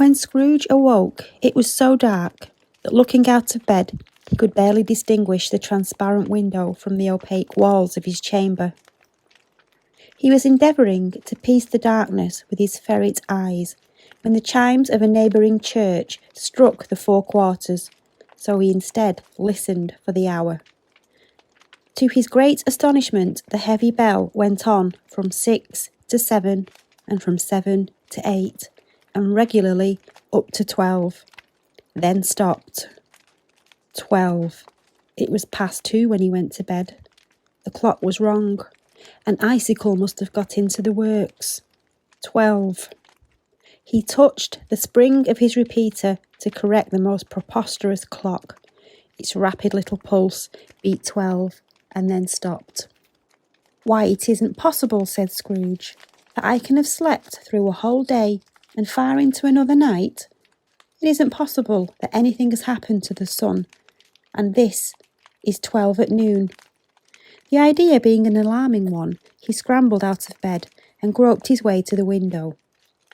When Scrooge awoke, it was so dark that looking out of bed, he could barely distinguish the transparent window from the opaque walls of his chamber. He was endeavouring to piece the darkness with his ferret eyes when the chimes of a neighbouring church struck the 4 quarters, so he instead listened for the hour. To his great astonishment, the heavy bell went on from 6 to 7, and from 7 to 8, and regularly up to 12, then stopped. 12. It was past 2 when he went to bed. The clock was wrong. An icicle must have got into the works. 12. He touched the spring of his repeater to correct the most preposterous clock. Its rapid little pulse beat 12 and then stopped. "Why, it isn't possible," said Scrooge, "that I can have slept through a whole day and far into another night. It isn't possible that anything has happened to the sun, and this is 12 at noon." The idea being an alarming one, he scrambled out of bed and groped his way to the window.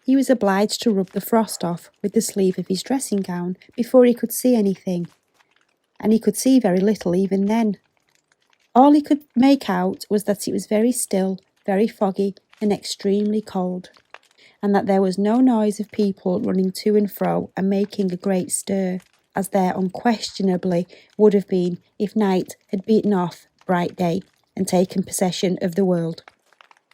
He was obliged to rub the frost off with the sleeve of his dressing gown before he could see anything, and he could see very little even then. All he could make out was that it was very still, very foggy, and extremely cold, and that there was no noise of people running to and fro and making a great stir, as there unquestionably would have been if night had beaten off bright day and taken possession of the world.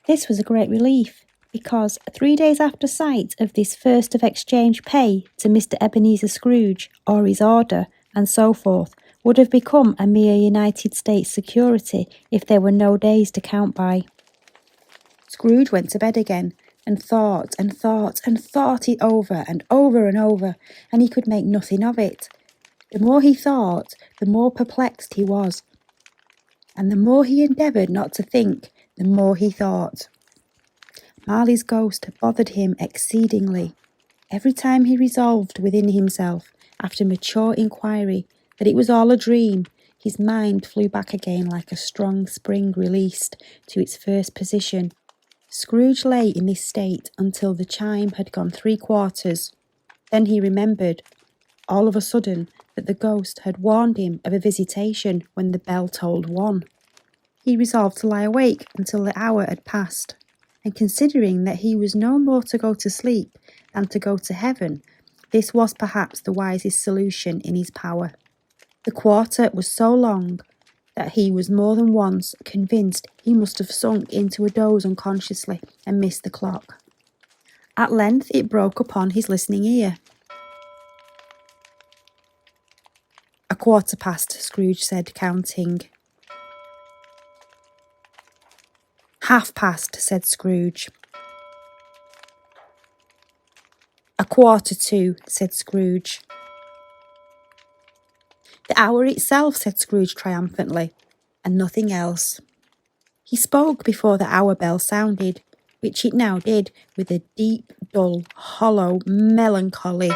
This was a great relief, because 3 days after sight of this first of exchange pay to Mr. Ebenezer Scrooge, or his order, and so forth, would have become a mere United States security if there were no days to count by. Scrooge went to bed again, and thought and thought and thought it over and over and over, and he could make nothing of it. The more he thought, the more perplexed he was, and the more he endeavoured not to think, the more he thought. Marley's ghost bothered him exceedingly. Every time he resolved within himself, after mature inquiry, that it was all a dream, his mind flew back again like a strong spring released to its first position. Scrooge lay in this state until the chime had gone 3 quarters. Then he remembered, all of a sudden, that the ghost had warned him of a visitation when the bell tolled 1. He resolved to lie awake until the hour had passed, and considering that he was no more to go to sleep than to go to heaven, this was perhaps the wisest solution in his power. The quarter was so long that he was more than once convinced he must have sunk into a doze unconsciously and missed the clock. At length it broke upon his listening ear. "A quarter past," Scrooge said, counting. "Half past," said Scrooge. "A quarter to," said Scrooge. "The hour itself," said Scrooge triumphantly, "and nothing else." He spoke before the hour bell sounded, which it now did with a deep, dull, hollow, melancholy.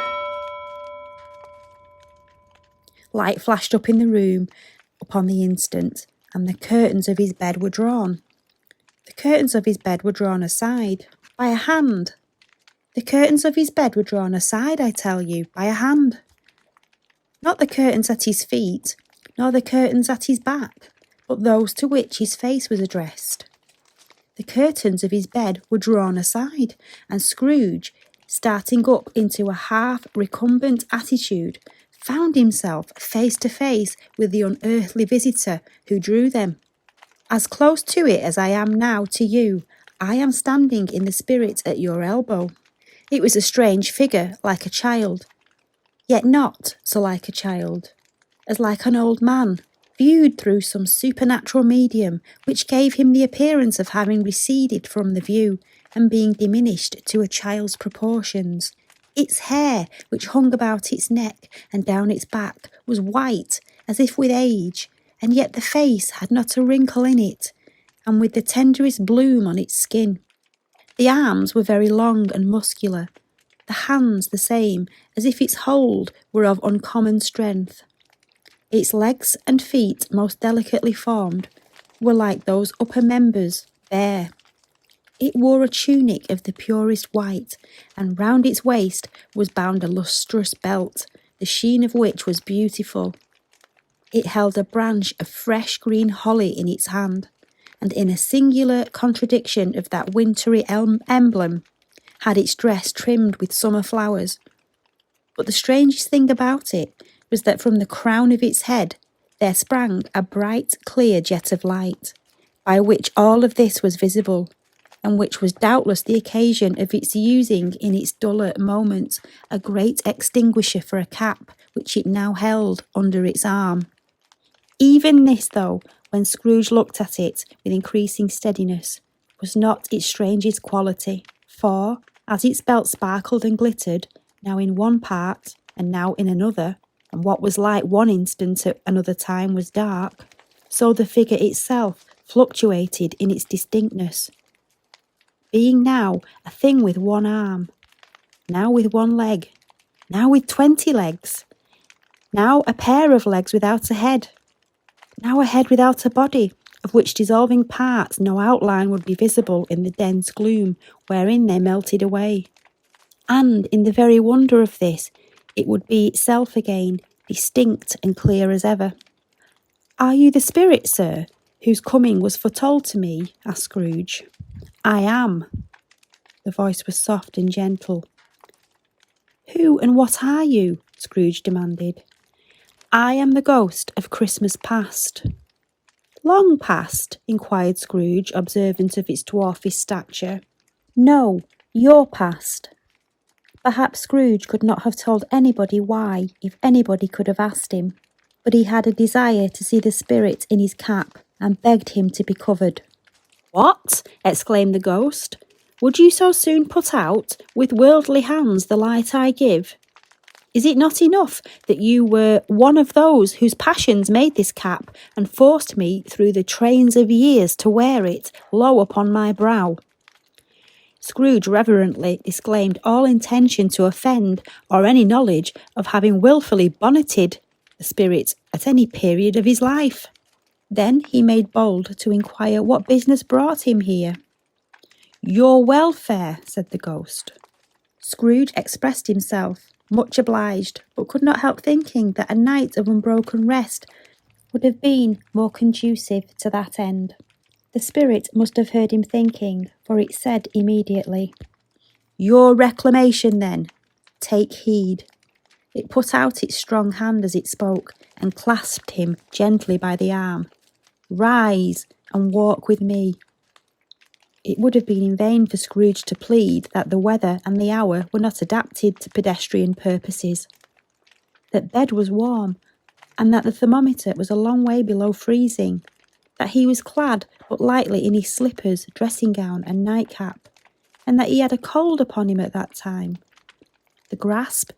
Light flashed up in the room upon the instant, and the curtains of his bed were drawn. The curtains of his bed were drawn aside by a hand. The curtains of his bed were drawn aside, I tell you, by a hand. Not the curtains at his feet, nor the curtains at his back, but those to which his face was addressed. The curtains of his bed were drawn aside, and Scrooge, starting up into a half-recumbent attitude, found himself face to face with the unearthly visitor who drew them. As close to it as I am now to you, I am standing in the spirit at your elbow. It was a strange figure, like a child, yet not so like a child, as like an old man, viewed through some supernatural medium which gave him the appearance of having receded from the view and being diminished to a child's proportions. Its hair, which hung about its neck and down its back, was white, as if with age, and yet the face had not a wrinkle in it, and with the tenderest bloom on its skin. The arms were very long and muscular, the hands the same, as if its hold were of uncommon strength. Its legs and feet, most delicately formed, were like those upper members, bare. It wore a tunic of the purest white, and round its waist was bound a lustrous belt, the sheen of which was beautiful. It held a branch of fresh green holly in its hand, and in a singular contradiction of that wintry emblem, had its dress trimmed with summer flowers. But the strangest thing about it was that from the crown of its head there sprang a bright, clear jet of light, by which all of this was visible, and which was doubtless the occasion of its using in its duller moments a great extinguisher for a cap which it now held under its arm. Even this, though, when Scrooge looked at it with increasing steadiness, was not its strangest quality, for, as its belt sparkled and glittered, now in one part, and now in another, and what was light one instant at another time was dark, so the figure itself fluctuated in its distinctness, being now a thing with one arm, now with one leg, now with 20 legs, now a pair of legs without a head, now a head without a body, of which dissolving parts no outline would be visible in the dense gloom wherein they melted away. And in the very wonder of this, it would be itself again, distinct and clear as ever. "Are you the spirit, sir, whose coming was foretold to me?" asked Scrooge. "I am." The voice was soft and gentle. "Who and what are you?" Scrooge demanded. "I am the ghost of Christmas past." "Long past?" inquired Scrooge, observant of its dwarfish stature. "No, your past." Perhaps Scrooge could not have told anybody why, if anybody could have asked him, but he had a desire to see the spirit in his cap, and begged him to be covered. "What?" exclaimed the ghost. "Would you so soon put out, with worldly hands, the light I give? Is it not enough that you were one of those whose passions made this cap, and forced me through the trains of years to wear it low upon my brow?" Scrooge reverently disclaimed all intention to offend, or any knowledge of having wilfully bonneted the spirit at any period of his life. Then he made bold to inquire what business brought him here. "Your welfare," said the ghost. Scrooge expressed himself, much obliged, but could not help thinking that a night of unbroken rest would have been more conducive to that end. The spirit must have heard him thinking, for it said immediately, "Your reclamation, then. Take heed." It put out its strong hand as it spoke, and clasped him gently by the arm. "Rise, and walk with me." It would have been in vain for Scrooge to plead that the weather and the hour were not adapted to pedestrian purposes, that bed was warm, and that the thermometer was a long way below freezing, that he was clad but lightly in his slippers, dressing gown, and nightcap, and that he had a cold upon him at that time. The grasp,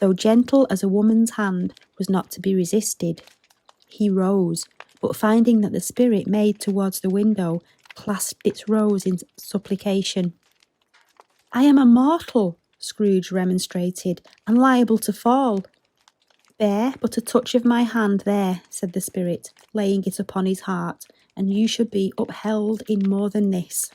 though gentle as a woman's hand, was not to be resisted. He rose, but finding that the spirit made towards the window, clasped its rose in supplication. "I am a mortal," Scrooge remonstrated, "and liable to fall." "Bear but a touch of my hand there," said the spirit, laying it upon his heart, "and you shall be upheld in more than this."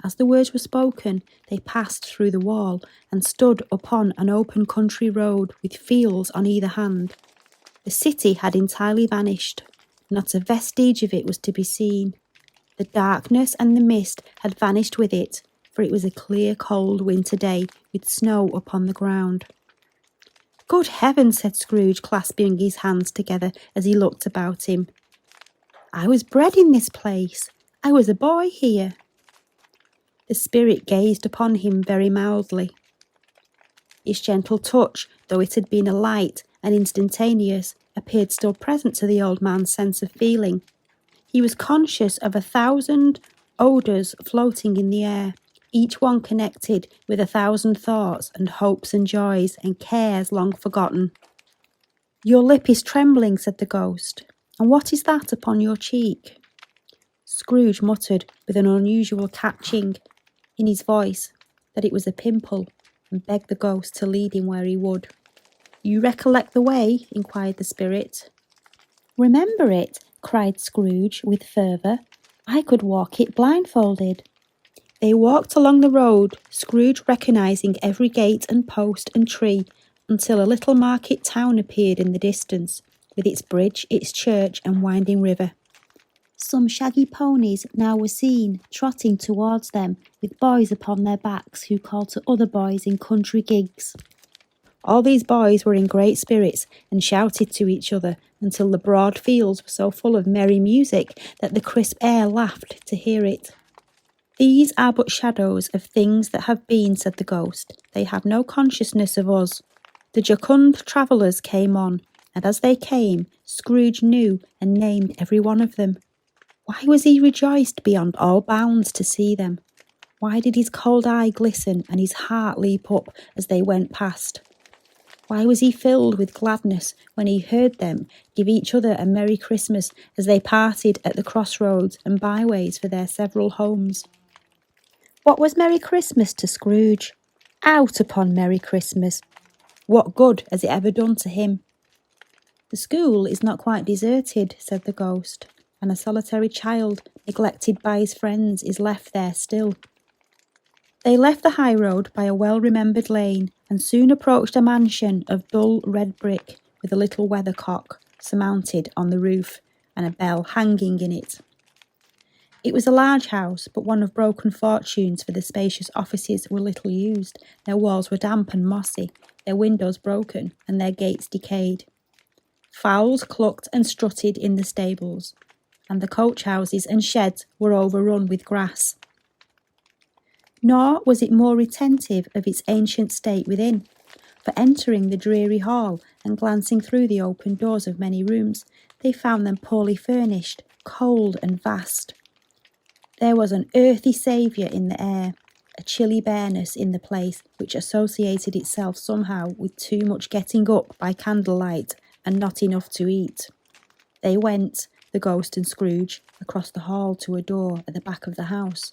As the words were spoken, they passed through the wall, and stood upon an open country road, with fields on either hand. The city had entirely vanished. Not a vestige of it was to be seen. The darkness and the mist had vanished with it, for it was a clear, cold winter day, with snow upon the ground. "Good heaven," said Scrooge, clasping his hands together as he looked about him. "I was bred in this place. I was a boy here." The spirit gazed upon him very mildly. Its gentle touch, though it had been a light and instantaneous, appeared still present to the old man's sense of feeling. He was conscious of 1,000 odours floating in the air, each one connected with 1,000 thoughts and hopes and joys and cares long forgotten. "Your lip is trembling," said the ghost. "And what is that upon your cheek?" Scrooge muttered with an unusual catching in his voice that it was a pimple, and begged the ghost to lead him where he would. "You recollect the way?" inquired the spirit. "Remember it?" cried Scrooge with fervour. "I could walk it blindfolded." They walked along the road, Scrooge recognising every gate and post and tree, until a little market town appeared in the distance, with its bridge, its church, and winding river. Some shaggy ponies now were seen, trotting towards them, with boys upon their backs who called to other boys in country gigs. All these boys were in great spirits and shouted to each other until the broad fields were so full of merry music that the crisp air laughed to hear it. "These are but shadows of things that have been," said the ghost. "They have no consciousness of us." The jocund travellers came on, and as they came, Scrooge knew and named every one of them. Why was he rejoiced beyond all bounds to see them? Why did his cold eye glisten and his heart leap up as they went past? Why was he filled with gladness when he heard them give each other a Merry Christmas as they parted at the crossroads and byways for their several homes? What was Merry Christmas to Scrooge? Out upon Merry Christmas! What good has it ever done to him? "The school is not quite deserted," said the ghost, "and a solitary child, neglected by his friends, is left there still." They left the high road by a well-remembered lane, and soon approached a mansion of dull red brick, with a little weathercock surmounted on the roof, and a bell hanging in it. It was a large house, but one of broken fortunes, for the spacious offices were little used, their walls were damp and mossy, their windows broken, and their gates decayed. Fowls clucked and strutted in the stables, and the coach-houses and sheds were overrun with grass. Nor was it more retentive of its ancient state within, for entering the dreary hall and glancing through the open doors of many rooms, they found them poorly furnished, cold and vast. There was an earthy savour in the air, a chilly bareness in the place which associated itself somehow with too much getting up by candlelight and not enough to eat. They went, the ghost and Scrooge, across the hall to a door at the back of the house.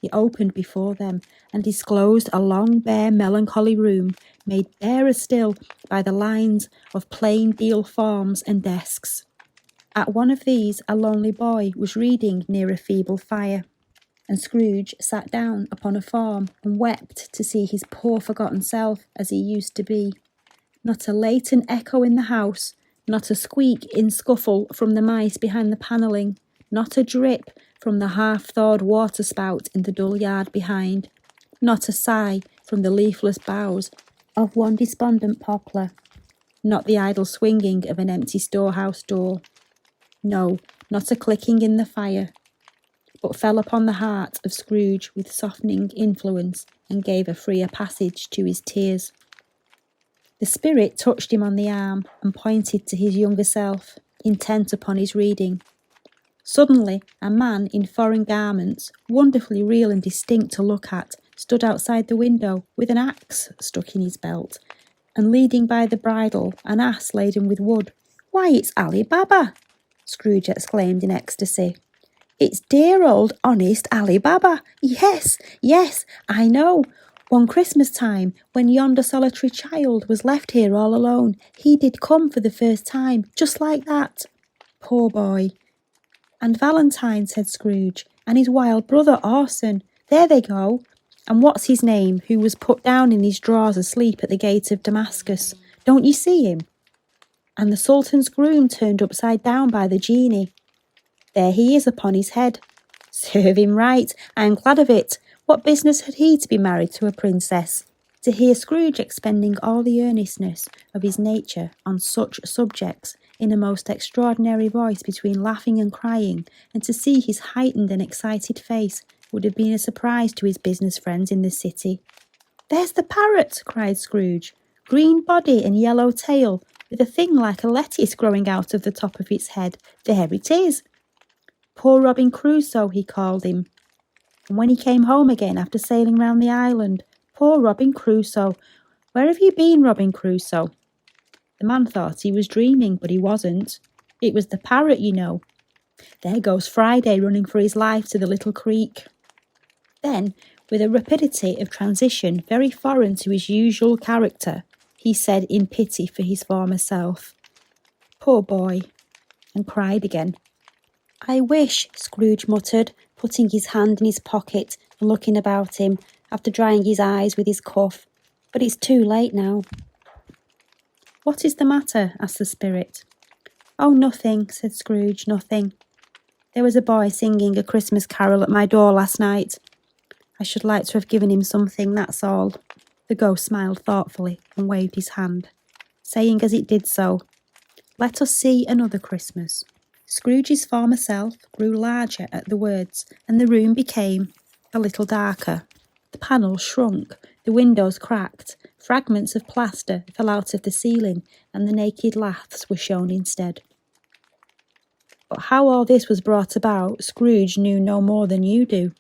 It opened before them and disclosed a long, bare, melancholy room, made barer still by the lines of plain deal forms and desks. At one of these a lonely boy was reading near a feeble fire, and Scrooge sat down upon a form and wept to see his poor forgotten self as he used to be. Not a latent echo in the house, not a squeak in scuffle from the mice behind the panelling, not a drip from the half-thawed water-spout in the dull yard behind, not a sigh from the leafless boughs of one despondent poplar, not the idle swinging of an empty storehouse door. No, not a clicking in the fire, but fell upon the heart of Scrooge with softening influence and gave a freer passage to his tears. The spirit touched him on the arm and pointed to his younger self, intent upon his reading. Suddenly, a man in foreign garments, wonderfully real and distinct to look at, stood outside the window with an axe stuck in his belt, and leading by the bridle an ass laden with wood. "Why, it's Ali Baba!" Scrooge exclaimed in ecstasy. "It's dear old honest Ali Baba! Yes, yes, I know. One Christmas time, when yonder solitary child was left here all alone, he did come for the first time, just like that. Poor boy." "And Valentine," said Scrooge, "and his wild brother Orson. There they go. And what's his name, who was put down in his drawers asleep at the gate of Damascus? Don't you see him? And the Sultan's groom turned upside down by the genie. There he is upon his head. Serve him right. I am glad of it. What business had he to be married to a princess?" To hear Scrooge expending all the earnestness of his nature on such subjects in a most extraordinary voice between laughing and crying, and to see his heightened and excited face, would have been a surprise to his business friends in the city. "There's the parrot!" cried Scrooge. "Green body and yellow tail, with a thing like a lettuce growing out of the top of its head. There it is. Poor Robin Crusoe, he called him. And when he came home again after sailing round the island, poor Robin Crusoe. Where have you been, Robin Crusoe?" The man thought he was dreaming, but he wasn't. It was the parrot, you know. There goes Friday running for his life to the little creek. Then, with a rapidity of transition very foreign to his usual character, he said in pity for his former self, "Poor boy," and cried again. "I wish," Scrooge muttered, putting his hand in his pocket and looking about him after drying his eyes with his cuff. But it's too late now. What is the matter? Asked the spirit. Oh, nothing, said Scrooge, nothing. There was a boy singing a Christmas carol at my door last night. I should like to have given him something, that's all. The ghost smiled thoughtfully and waved his hand, saying as it did so, Let us see another Christmas. Scrooge's former self grew larger at the words, and the room became a little darker. The panels shrunk, the windows cracked, fragments of plaster fell out of the ceiling, and the naked laths were shown instead. But how all this was brought about, Scrooge knew no more than you do.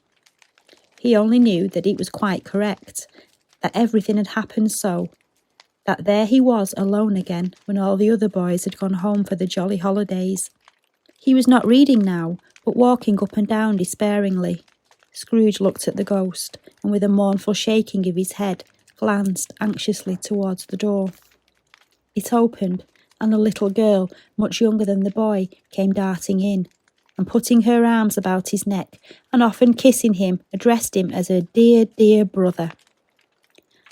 He only knew that it was quite correct, that everything had happened so, that there he was alone again when all the other boys had gone home for the jolly holidays. He was not reading now, but walking up and down despairingly. Scrooge looked at the ghost, and with a mournful shaking of his head, glanced anxiously towards the door. It opened, and a little girl, much younger than the boy, came darting in, and putting her arms about his neck, and often kissing him, addressed him as a dear, dear brother.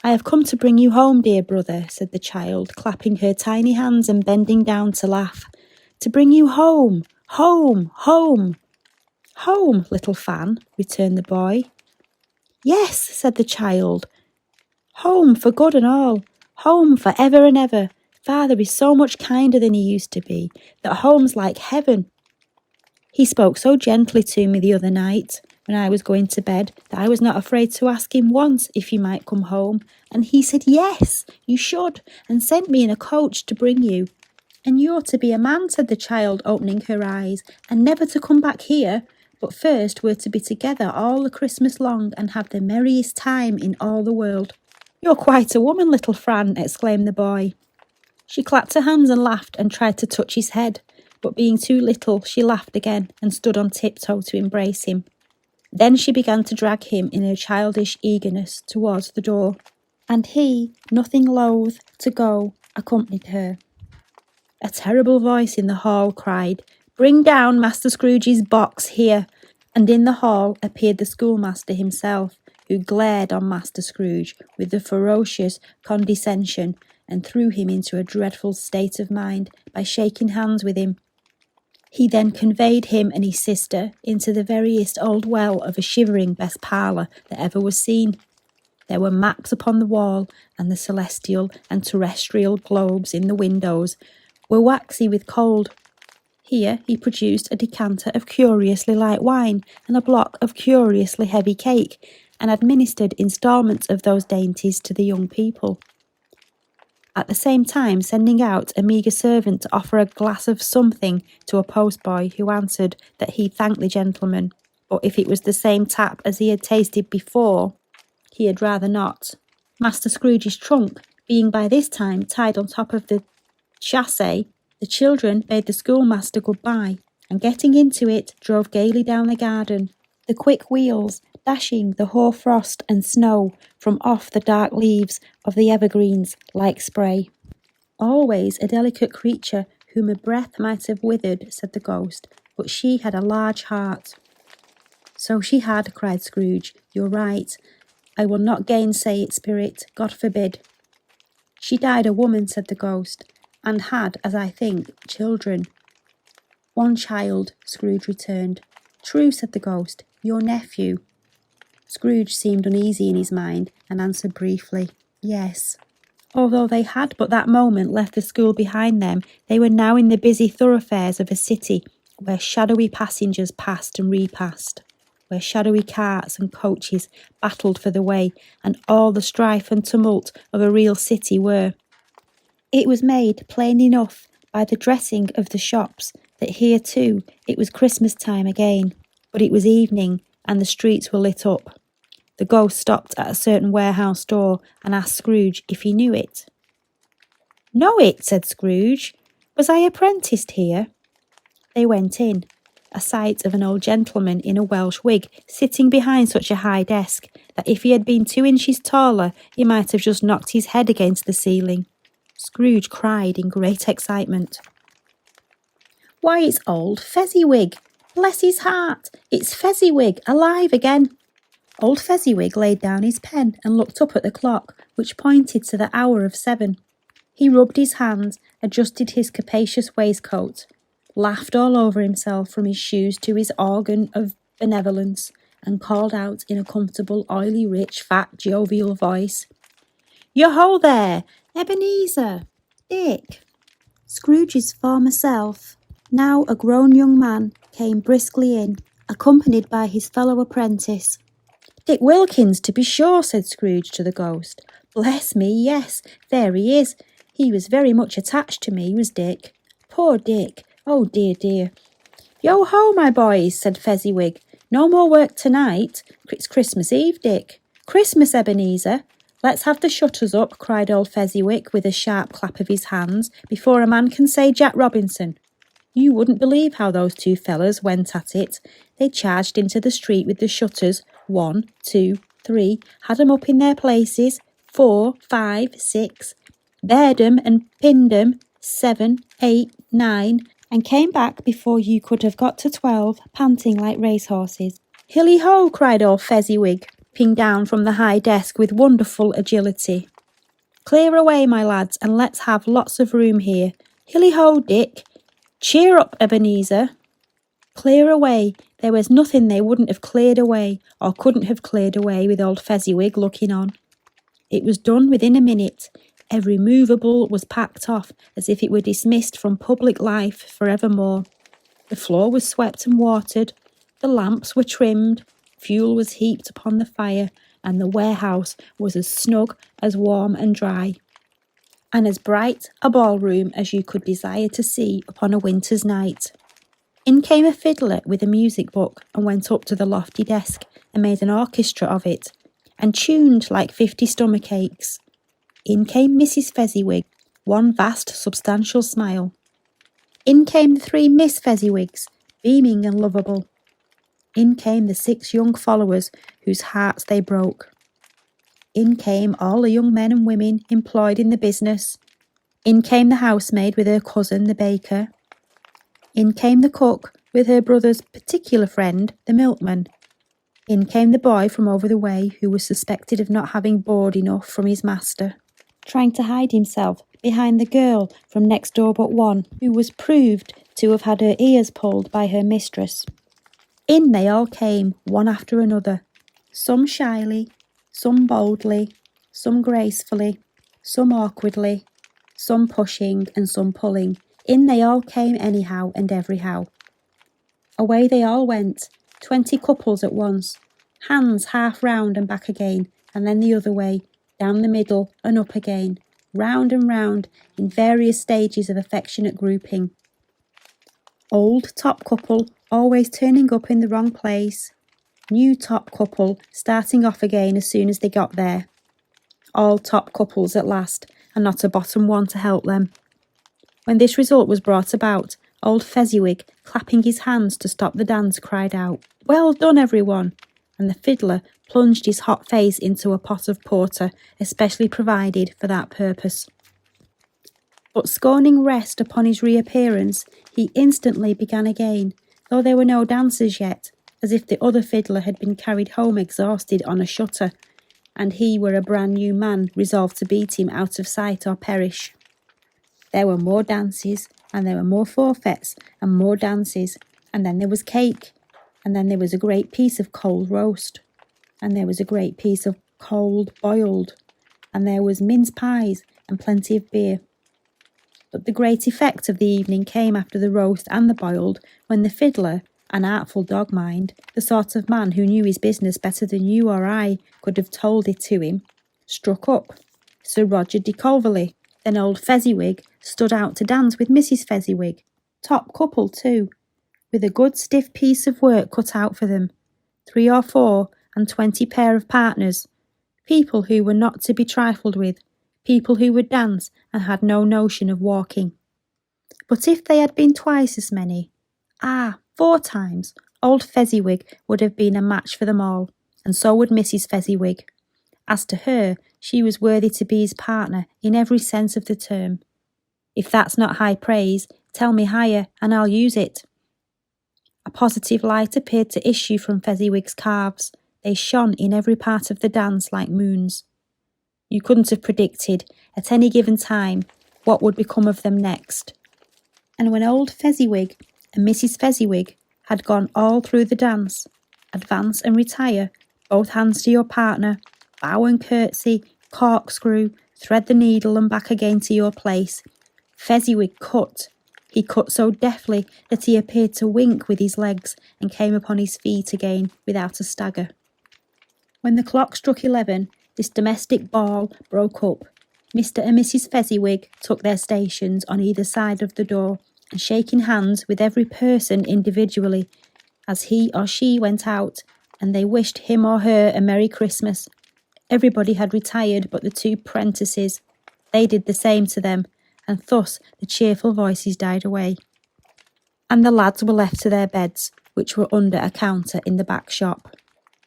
I have come to bring you home, dear brother, said the child, clapping her tiny hands and bending down to laugh. To bring you home, home, home. Home, little Fan, returned the boy. Yes, said the child. Home for good and all. Home for ever and ever. Father is so much kinder than he used to be, that home's like heaven. He spoke so gently to me the other night, when I was going to bed, that I was not afraid to ask him once if he might come home, and he said yes, you should, and sent me in a coach to bring you. And you're to be a man, said the child, opening her eyes, and never to come back here, but first we're to be together all the Christmas long and have the merriest time in all the world. You're quite a woman, little Fran, exclaimed the boy. She clapped her hands and laughed and tried to touch his head, but being too little, she laughed again and stood on tiptoe to embrace him. Then she began to drag him in her childish eagerness towards the door, and he, nothing loath to go, accompanied her. A terrible voice in the hall cried, Bring down Master Scrooge's box here, and in the hall appeared the schoolmaster himself, who glared on Master Scrooge with the ferocious condescension and threw him into a dreadful state of mind by shaking hands with him. He then conveyed him and his sister into the veriest old well of a shivering best parlour that ever was seen. There were maps upon the wall, and the celestial and terrestrial globes in the windows were waxy with cold. Here he produced a decanter of curiously light wine and a block of curiously heavy cake, and administered instalments of those dainties to the young people, at the same time sending out a meagre servant to offer a glass of something to a postboy, who answered that he thanked the gentleman, but if it was the same tap as he had tasted before, he had rather not. Master Scrooge's trunk being by this time tied on top of the chaise, the children bade the schoolmaster good-bye, and getting into it, drove gaily down the garden, the quick wheels dashing the hoar-frost and snow from off the dark leaves of the evergreens like spray. Always a delicate creature whom a breath might have withered, said the ghost, but she had a large heart. So she had, cried Scrooge. You're right. I will not gainsay it, spirit, God forbid. She died a woman, said the ghost, and had, as I think, children. One child, Scrooge returned. True, said the ghost, your nephew. Scrooge seemed uneasy in his mind, and answered briefly, yes. Although they had but that moment left the school behind them, they were now in the busy thoroughfares of a city, where shadowy passengers passed and repassed, where shadowy carts and coaches battled for the way, and all the strife and tumult of a real city were. It was made plain enough by the dressing of the shops that here too it was Christmas time again, but it was evening, and the streets were lit up. The ghost stopped at a certain warehouse door and asked Scrooge if he knew it. Know it, said Scrooge. Was I apprenticed here? They went in, a sight of an old gentleman in a Welsh wig sitting behind such a high desk that if he had been 2 inches taller he might have just knocked his head against the ceiling. Scrooge cried in great excitement. Why, it's old Fezziwig! Bless his heart! It's Fezziwig, alive again! Old Fezziwig laid down his pen and looked up at the clock, which pointed to the hour of 7. He rubbed his hands, adjusted his capacious waistcoat, laughed all over himself from his shoes to his organ of benevolence, and called out in a comfortable, oily, rich, fat, jovial voice, "Yo-ho there! Ebenezer! Dick!" Scrooge's former self, now a grown young man, came briskly in, accompanied by his fellow apprentice. "Dick Wilkins, to be sure," said Scrooge to the ghost. "Bless me, yes, there he is. He was very much attached to me, was Dick. Poor Dick. Oh dear, dear." "Yo-ho, my boys," said Fezziwig. "No more work tonight. It's Christmas Eve, Dick." "Christmas, Ebenezer. Let's have the shutters up," cried old Fezziwig with a sharp clap of his hands, "before a man can say Jack Robinson." You wouldn't believe how those two fellas went at it. They charged into the street with the shutters, 1, 2, 3, had 'em up in their places, 4, 5, 6, bared 'em and pinned 'em, 7, 8, 9, and came back before you could have got to 12, panting like racehorses. "Hilly-ho!" cried old Fezziwig, leaping down from the high desk with wonderful agility. "Clear away, my lads, and let's have lots of room here. Hilly-ho, Dick! Cheer up, Ebenezer!" Clear away! There was nothing they wouldn't have cleared away, or couldn't have cleared away with old Fezziwig looking on. It was done within a minute. Every movable was packed off as if it were dismissed from public life for evermore. The floor was swept and watered, the lamps were trimmed, fuel was heaped upon the fire, and the warehouse was as snug, as warm and dry, and as bright a ballroom as you could desire to see upon a winter's night. In came a fiddler with a music book and went up to the lofty desk and made an orchestra of it, and tuned like 50 stomach aches. In came Mrs. Fezziwig, one vast substantial smile. In came the 3 Miss Fezziwigs, beaming and lovable. In came the 6 young followers whose hearts they broke. In came all the young men and women employed in the business. In came the housemaid with her cousin, the baker. In came the cook with her brother's particular friend, the milkman. In came the boy from over the way who was suspected of not having board enough from his master, trying to hide himself behind the girl from next door but one, who was proved to have had her ears pulled by her mistress. In they all came, one after another, some shyly, some boldly, some gracefully, some awkwardly, some pushing and some pulling. In they all came anyhow and everyhow. Away they all went, 20 couples at once, hands half round and back again, and then the other way, down the middle and up again, round and round, in various stages of affectionate grouping. Old top couple always turning up in the wrong place. New top couple starting off again as soon as they got there. All top couples at last, and not a bottom one to help them. When this result was brought about, old Fezziwig, clapping his hands to stop the dance, cried out, "Well done, everyone!" And the fiddler plunged his hot face into a pot of porter, especially provided for that purpose. But scorning rest upon his reappearance, he instantly began again, though there were no dancers yet, as if the other fiddler had been carried home exhausted on a shutter, and he were a brand new man resolved to beat him out of sight or perish. There were more dances, and there were more forfeits, and more dances, and then there was cake, and then there was a great piece of cold roast, and there was a great piece of cold boiled, and there was mince pies and plenty of beer. But the great effect of the evening came after the roast and the boiled, when the fiddler, an artful dog mind, the sort of man who knew his business better than you or I could have told it to him, struck up. Sir Roger de Coverley, then old Fezziwig, stood out to dance with Mrs. Fezziwig, top couple too, with a good stiff piece of work cut out for them, 3 or 4 and 20 pair of partners, people who were not to be trifled with, people who would dance and had no notion of walking. But if they had been twice as many, 4 times, old Fezziwig would have been a match for them all, and so would Mrs. Fezziwig. As to her, she was worthy to be his partner in every sense of the term. If that's not high praise, tell me higher, and I'll use it. A positive light appeared to issue from Fezziwig's calves. They shone in every part of the dance like moons. You couldn't have predicted, at any given time, what would become of them next. And when old Fezziwig and Mrs. Fezziwig had gone all through the dance, advance and retire, both hands to your partner, bow and curtsy, corkscrew, thread the needle and back again to your place, Fezziwig cut. He cut so deftly that he appeared to wink with his legs and came upon his feet again without a stagger. When the clock struck 11, this domestic ball broke up. Mr. and Mrs. Fezziwig took their stations on either side of the door, and shaking hands with every person individually, as he or she went out, and they wished him or her a Merry Christmas. Everybody had retired but the two prentices. They did the same to them, and thus the cheerful voices died away. And the lads were left to their beds, which were under a counter in the back shop.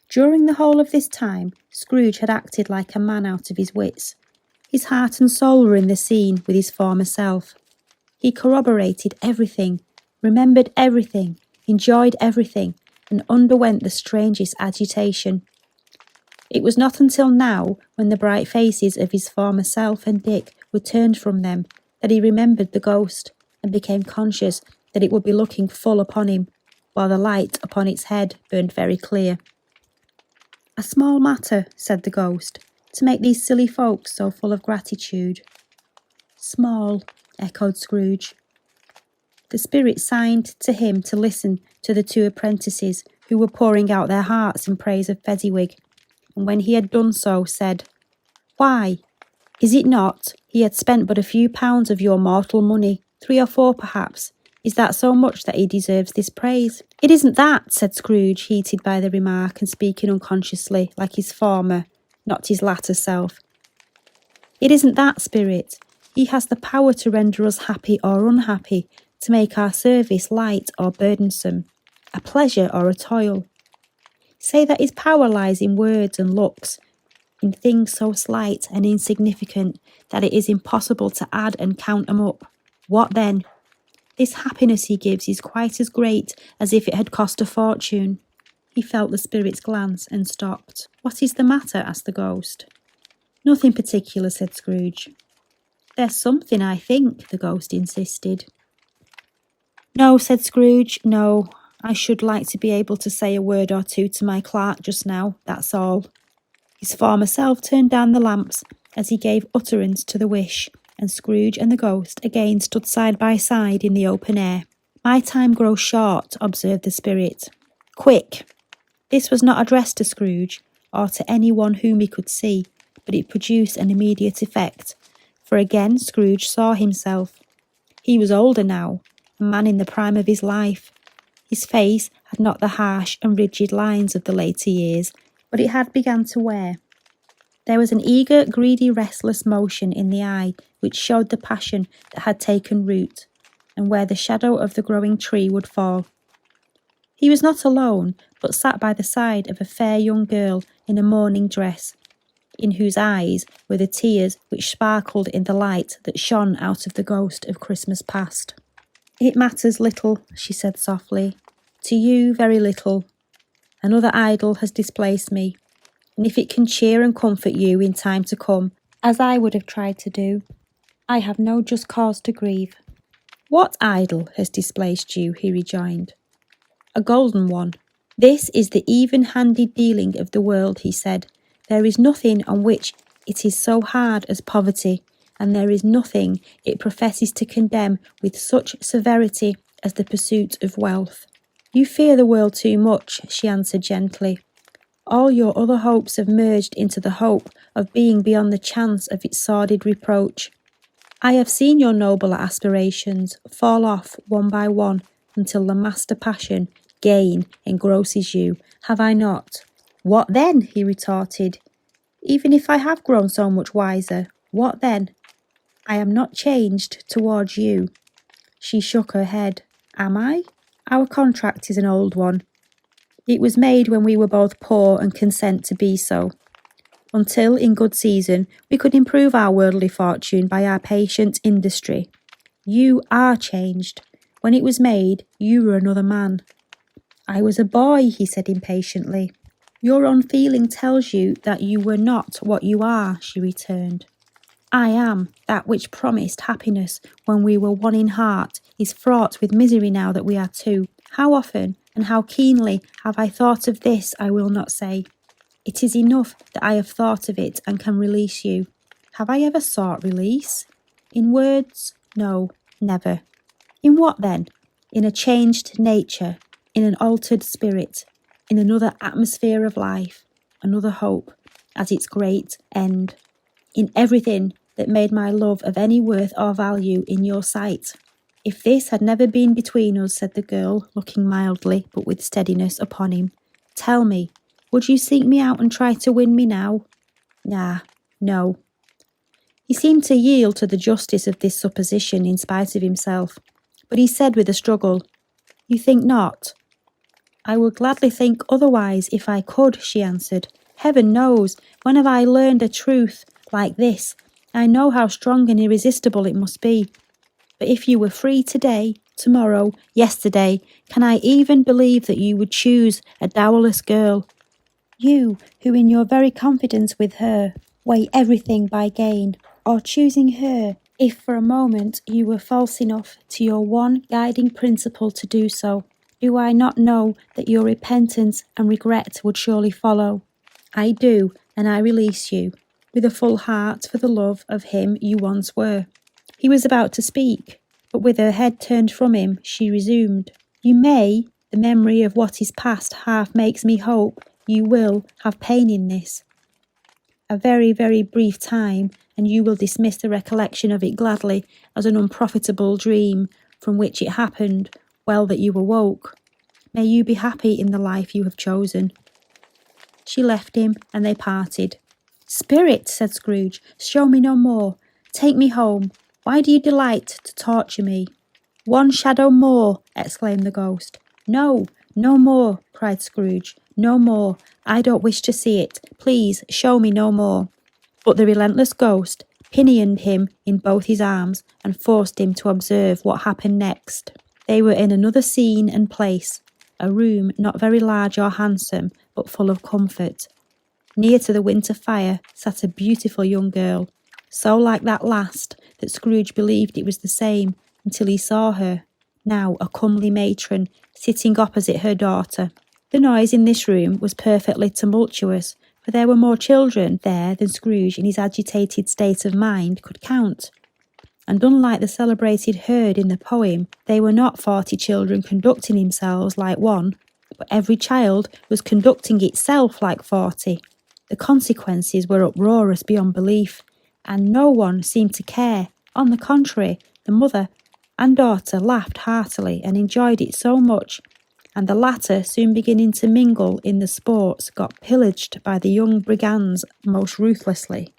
During the whole of this time, Scrooge had acted like a man out of his wits. His heart and soul were in the scene with his former self. He corroborated everything, remembered everything, enjoyed everything, and underwent the strangest agitation. It was not until now, when the bright faces of his former self and Dick were turned from them, that he remembered the ghost, and became conscious that it would be looking full upon him, while the light upon its head burned very clear. "A small matter," said the ghost, "to make these silly folks so full of gratitude." "Small," echoed Scrooge. The spirit signed to him to listen to the two apprentices, who were pouring out their hearts in praise of Fezziwig, and when he had done so, said, "Why, is it not he had spent but a few pounds of your mortal money, 3 or 4 perhaps? Is that so much that he deserves this praise?" "It isn't that," said Scrooge, heated by the remark, and speaking unconsciously, like his former, not his latter self. "It isn't that, spirit. He has the power to render us happy or unhappy, to make our service light or burdensome, a pleasure or a toil. Say that his power lies in words and looks, in things so slight and insignificant that it is impossible to add and count them up. What then? This happiness he gives is quite as great as if it had cost a fortune." He felt the spirit's glance and stopped. "What is the matter?" asked the ghost. "Nothing particular," said Scrooge. "There's something, I think," the ghost insisted. "No," said Scrooge, "no. I should like to be able to say a word or two to my clerk just now, that's all." His former self turned down the lamps as he gave utterance to the wish, and Scrooge and the ghost again stood side by side in the open air. "My time grows short," observed the spirit. "Quick!" This was not addressed to Scrooge, or to any one whom he could see, but it produced an immediate effect, for again Scrooge saw himself. He was older now, a man in the prime of his life. His face had not the harsh and rigid lines of the later years, but it had begun to wear. There was an eager, greedy, restless motion in the eye which showed the passion that had taken root, and where the shadow of the growing tree would fall. He was not alone, but sat by the side of a fair young girl in a mourning dress, in whose eyes were the tears which sparkled in the light that shone out of the ghost of Christmas past. "It matters little," she said softly. "To you, very little. Another idol has displaced me, and if it can cheer and comfort you in time to come, as I would have tried to do, I have no just cause to grieve." "What idol has displaced you?" he rejoined. "A golden one. This is the even-handed dealing of the world," he said. "There is nothing on which it is so hard as poverty, and there is nothing it professes to condemn with such severity as the pursuit of wealth." "You fear the world too much," she answered gently. "All your other hopes have merged into the hope of being beyond the chance of its sordid reproach. I have seen your nobler aspirations fall off one by one until the master passion, gain, engrosses you, have I not?" "What then?" he retorted. "Even if I have grown so much wiser, what then? I am not changed towards you." She shook her head. "Am I? Our contract is an old one. It was made when we were both poor and content to be so, until in good season we could improve our worldly fortune by our patient industry. You are changed. When it was made, you were another man." "I was a boy," he said impatiently. Your own feeling tells you that you were not what you are, she returned. I am that which promised happiness when we were one in heart is fraught with misery now that we are two. How often and how keenly have I thought of this, I will not say. It is enough that I have thought of it and can release you. Have I ever sought release? In words? No, never. In what then? In a changed nature, in an altered spirit, in another atmosphere of life, another hope as its great end. In everything that made my love of any worth or value in your sight. If this had never been between us, said the girl, looking mildly but with steadiness upon him, tell me, would you seek me out and try to win me now? No. He seemed to yield to the justice of this supposition in spite of himself, but he said with a struggle, You think not? I would gladly think otherwise if I could, she answered. Heaven knows, when have I learned a truth like this? I know how strong and irresistible it must be. But if you were free today, tomorrow, yesterday, can I even believe that you would choose a dowerless girl? You, who in your very confidence with her, weigh everything by gain, or choosing her, if for a moment you were false enough to your one guiding principle to do so, do I not know that your repentance and regret would surely follow? I do, and I release you, with a full heart for the love of him you once were. He was about to speak, but with her head turned from him, she resumed. You may, the memory of what is past half makes me hope you will have pain in this. A very, very brief time, and you will dismiss the recollection of it gladly as an unprofitable dream from which it happened, well that you awoke. May you be happy in the life you have chosen. She left him, and they parted. Spirit, said Scrooge, show me no more. Take me home. Why do you delight to torture me? One shadow more, exclaimed the ghost. No more, cried Scrooge. No more. I don't wish to see it. Please, show me no more. But the relentless ghost pinioned him in both his arms and forced him to observe what happened next. They were in another scene and place, a room not very large or handsome, but full of comfort. Near to the winter fire sat a beautiful young girl, so like that last that Scrooge believed it was the same until he saw her, now a comely matron, sitting opposite her daughter. The noise in this room was perfectly tumultuous, for there were more children there than Scrooge in his agitated state of mind could count. And unlike the celebrated herd in the poem, they were not 40 children conducting themselves like one, but every child was conducting itself like 40. The consequences were uproarious beyond belief, and no one seemed to care. On the contrary, the mother and daughter laughed heartily and enjoyed it so much, and the latter, soon beginning to mingle in the sports, got pillaged by the young brigands most ruthlessly.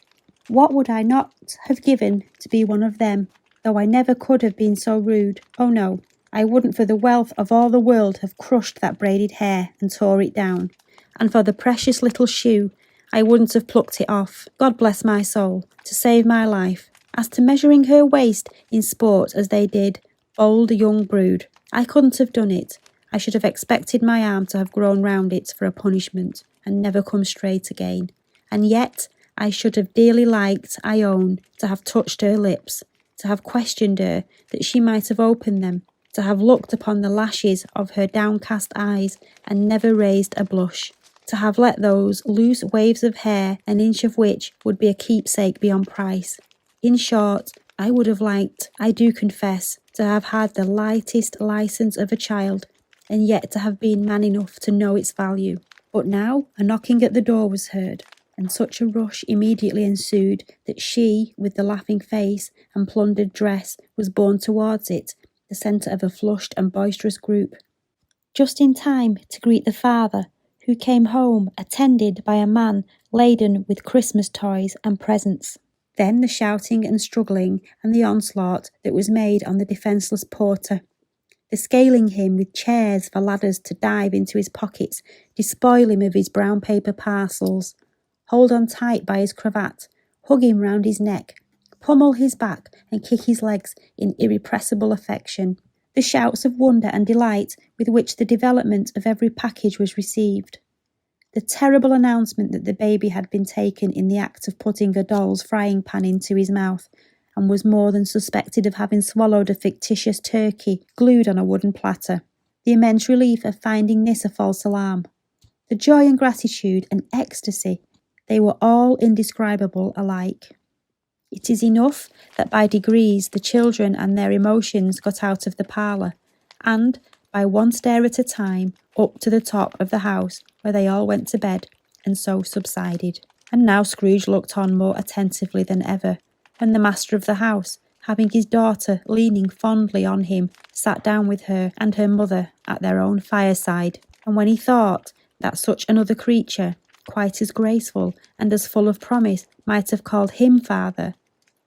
What would I not have given to be one of them, though I never could have been so rude? Oh no, I wouldn't for the wealth of all the world have crushed that braided hair and tore it down, and for the precious little shoe, I wouldn't have plucked it off, God bless my soul, to save my life. As to measuring her waist in sport as they did, bold young brood, I couldn't have done it. I should have expected my arm to have grown round it for a punishment, and never come straight again. And yet I should have dearly liked, I own, to have touched her lips, to have questioned her, that she might have opened them, to have looked upon the lashes of her downcast eyes, and never raised a blush, to have let those loose waves of hair, an inch of which would be a keepsake beyond price. In short, I would have liked, I do confess, to have had the lightest licence of a child, and yet to have been man enough to know its value. But now a knocking at the door was heard, and such a rush immediately ensued that she, with the laughing face and plundered dress, was borne towards it, the centre of a flushed and boisterous group. Just in time to greet the father, who came home attended by a man laden with Christmas toys and presents. Then the shouting and struggling and the onslaught that was made on the defenceless porter. The scaling him with chairs for ladders to dive into his pockets, despoil him of his brown paper parcels, hold on tight by his cravat, hug him round his neck, pummel his back and kick his legs in irrepressible affection. The shouts of wonder and delight with which the development of every package was received. The terrible announcement that the baby had been taken in the act of putting a doll's frying pan into his mouth, and was more than suspected of having swallowed a fictitious turkey glued on a wooden platter. The immense relief of finding this a false alarm. The joy and gratitude and ecstasy, they were all indescribable alike. It is enough that by degrees the children and their emotions got out of the parlour, and, by one stair at a time, up to the top of the house, where they all went to bed, and so subsided. And now Scrooge looked on more attentively than ever, when the master of the house, having his daughter leaning fondly on him, sat down with her and her mother at their own fireside, and when he thought that such another creature, quite as graceful and as full of promise, might have called him father,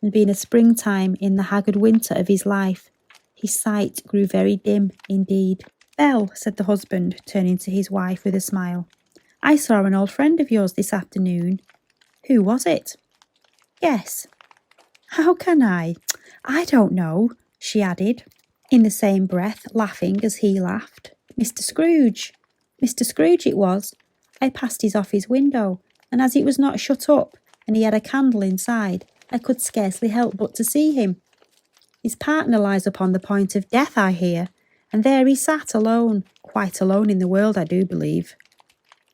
and been a springtime in the haggard winter of his life, his sight grew very dim indeed. "Belle," said the husband, turning to his wife with a smile, "I saw an old friend of yours this afternoon." "Who was it?" "Guess." "How can I? I don't know," she added, in the same breath, laughing as he laughed. "Mr. Scrooge. Mr. Scrooge it was. I passed his office window, and as it was not shut up, and he had a candle inside, I could scarcely help but to see him. His partner lies upon the point of death, I hear, and there he sat alone, quite alone in the world, I do believe."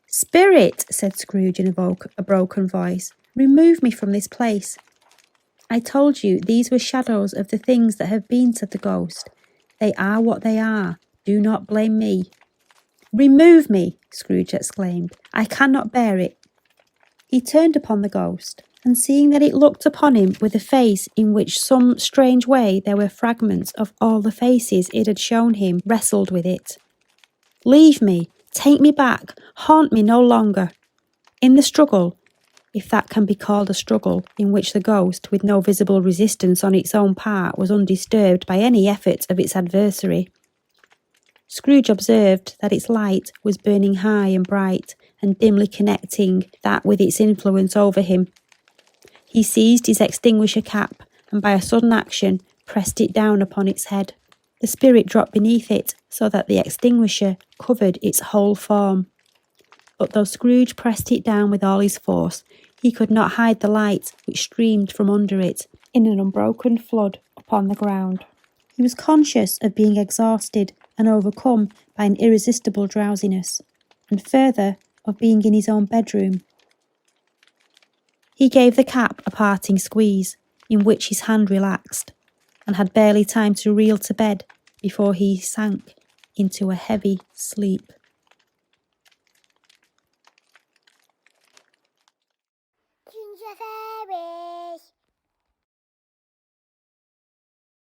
"Spirit," said Scrooge in a broken voice, "remove me from this place." "I told you these were shadows of the things that have been," said the ghost. "They are what they are. Do not blame me." "Remove me!" Scrooge exclaimed. "I cannot bear it." He turned upon the ghost, and seeing that it looked upon him with a face in which some strange way there were fragments of all the faces it had shown him, wrestled with it. "Leave me! Take me back! Haunt me no longer!" In the struggle, if that can be called a struggle, in which the ghost, with no visible resistance on its own part, was undisturbed by any effort of its adversary, Scrooge observed that its light was burning high and bright, and dimly connecting that with its influence over him. He seized his extinguisher cap, and by a sudden action pressed it down upon its head. The spirit dropped beneath it, so that the extinguisher covered its whole form. But though Scrooge pressed it down with all his force, he could not hide the light which streamed from under it in an unbroken flood upon the ground. He was conscious of being exhausted and overcome by an irresistible drowsiness, and further, of being in his own bedroom. He gave the cap a parting squeeze, in which his hand relaxed, and had barely time to reel to bed before he sank into a heavy sleep. Ginger fairies.